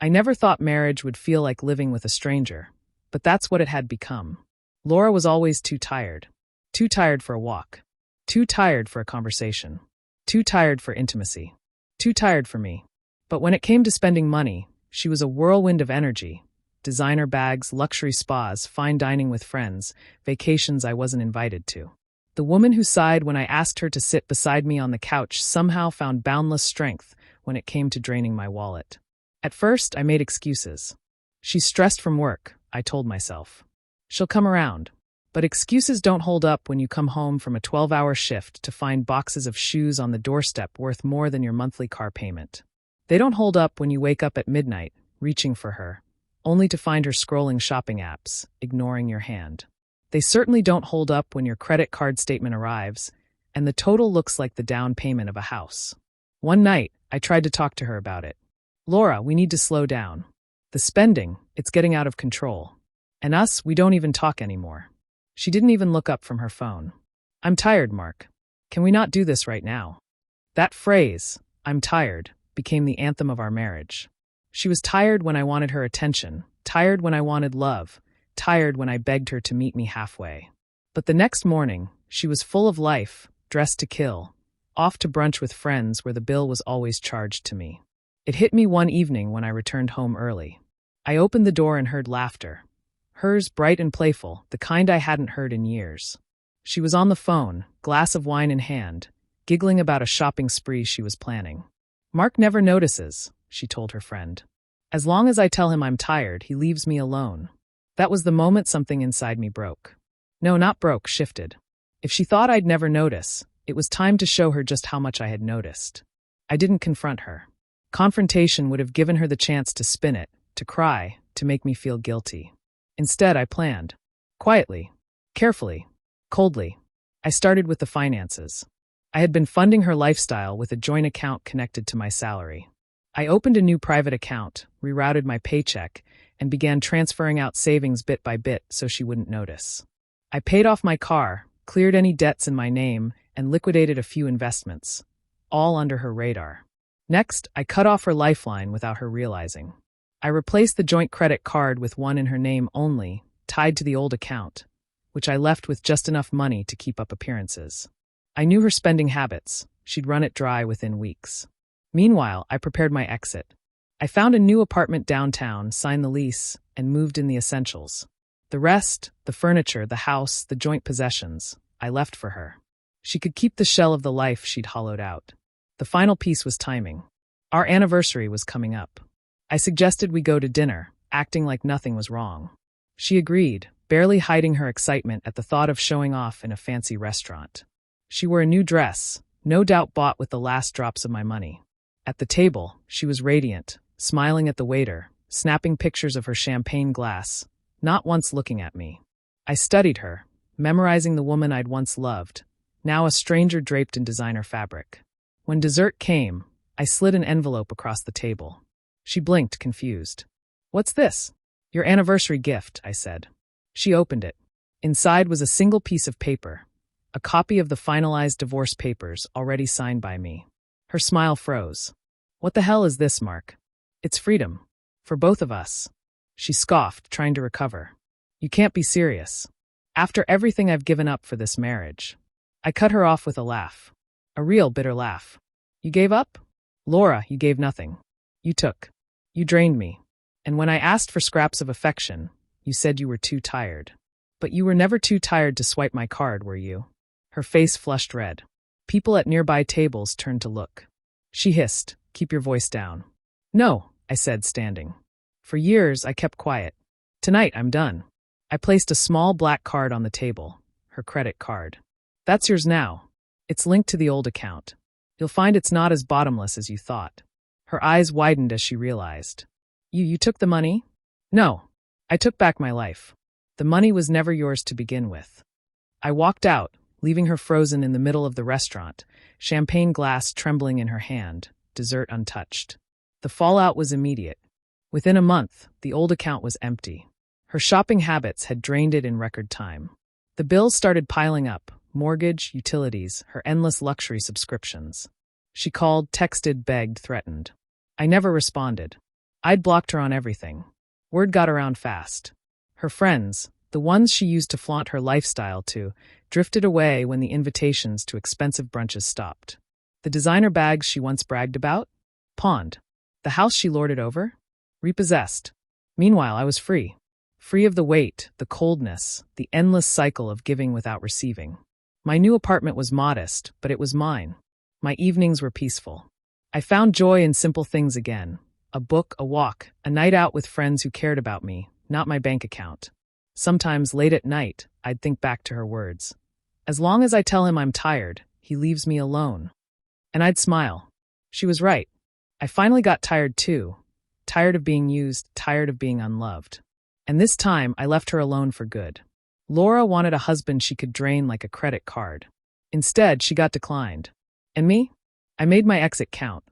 I never thought marriage would feel like living with a stranger, but that's what it had become. Laura was always too tired. Too tired for a walk. Too tired for a conversation. Too tired for intimacy. Too tired for me. But when it came to spending money, she was a whirlwind of energy. Designer bags, luxury spas, fine dining with friends, vacations I wasn't invited to. The woman who sighed when I asked her to sit beside me on the couch somehow found boundless strength when it came to draining my wallet. At first, I made excuses. She's stressed from work, I told myself. She'll come around. But excuses don't hold up when you come home from a 12-hour shift to find boxes of shoes on the doorstep worth more than your monthly car payment. They don't hold up when you wake up at midnight, reaching for her, only to find her scrolling shopping apps, ignoring your hand. They certainly don't hold up when your credit card statement arrives, and the total looks like the down payment of a house. One night, I tried to talk to her about it. Laura, we need to slow down. The spending, it's getting out of control. And us, we don't even talk anymore. She didn't even look up from her phone. I'm tired, Mark. Can we not do this right now? That phrase, I'm tired, became the anthem of our marriage. She was tired when I wanted her attention, tired when I wanted love, tired when I begged her to meet me halfway. But the next morning, she was full of life, dressed to kill, off to brunch with friends where the bill was always charged to me. It hit me one evening when I returned home early. I opened the door and heard laughter. Hers bright and playful, the kind I hadn't heard in years. She was on the phone, glass of wine in hand, giggling about a shopping spree she was planning. Mark never notices, she told her friend. As long as I tell him I'm tired, he leaves me alone. That was the moment something inside me broke. No, not broke, shifted. If she thought I'd never notice, it was time to show her just how much I had noticed. I didn't confront her. Confrontation would have given her the chance to spin it, to cry, to make me feel guilty. Instead, I planned. Quietly. Carefully. Coldly. I started with the finances. I had been funding her lifestyle with a joint account connected to my salary. I opened a new private account, rerouted my paycheck, and began transferring out savings bit by bit so she wouldn't notice. I paid off my car, cleared any debts in my name, and liquidated a few investments, all under her radar. Next, I cut off her lifeline without her realizing. I replaced the joint credit card with one in her name only, tied to the old account, which I left with just enough money to keep up appearances. I knew her spending habits. She'd run it dry within weeks. Meanwhile, I prepared my exit. I found a new apartment downtown, signed the lease, and moved in the essentials. The rest, the furniture, the house, the joint possessions, I left for her. She could keep the shell of the life she'd hollowed out. The final piece was timing. Our anniversary was coming up. I suggested we go to dinner, acting like nothing was wrong. She agreed, barely hiding her excitement at the thought of showing off in a fancy restaurant. She wore a new dress, no doubt bought with the last drops of my money. At the table, she was radiant, smiling at the waiter, snapping pictures of her champagne glass, not once looking at me. I studied her, memorizing the woman I'd once loved, now a stranger draped in designer fabric. When dessert came, I slid an envelope across the table. She blinked, confused. "What's this?" "Your anniversary gift," I said. She opened it. Inside was a single piece of paper, a copy of the finalized divorce papers already signed by me. Her smile froze. "What the hell is this, Mark?" "It's freedom. For both of us." She scoffed, trying to recover. "You can't be serious. After everything I've given up for this marriage." I cut her off with a laugh. A real bitter laugh. "You gave up? Laura, you gave nothing. You took. You drained me. And when I asked for scraps of affection, you said you were too tired. But you were never too tired to swipe my card, were you?" Her face flushed red. People at nearby tables turned to look. She hissed, "Keep your voice down." "No," I said, standing. For years, I kept quiet. Tonight, I'm done. I placed a small black card on the table, her credit card. "That's yours now. It's linked to the old account. You'll find it's not as bottomless as you thought." Her eyes widened as she realized. You took the money?" "No. I took back my life. The money was never yours to begin with." I walked out, leaving her frozen in the middle of the restaurant, champagne glass trembling in her hand, dessert untouched. The fallout was immediate. Within a month, the old account was empty. Her shopping habits had drained it in record time. The bills started piling up, mortgage, utilities, her endless luxury subscriptions. She called, texted, begged, threatened. I never responded. I'd blocked her on everything. Word got around fast. Her friends, the ones she used to flaunt her lifestyle to, drifted away when the invitations to expensive brunches stopped. The designer bags she once bragged about? Pawned. The house she lorded over? Repossessed. Meanwhile, I was free. Free of the weight, the coldness, the endless cycle of giving without receiving. My new apartment was modest, but it was mine. My evenings were peaceful. I found joy in simple things again. A book, a walk, a night out with friends who cared about me, not my bank account. Sometimes, late at night, I'd think back to her words. As long as I tell him I'm tired, he leaves me alone. And I'd smile. She was right. I finally got tired too. Tired of being used, tired of being unloved. And this time, I left her alone for good. Laura wanted a husband she could drain like a credit card. Instead, she got declined. And me? I made my exit count.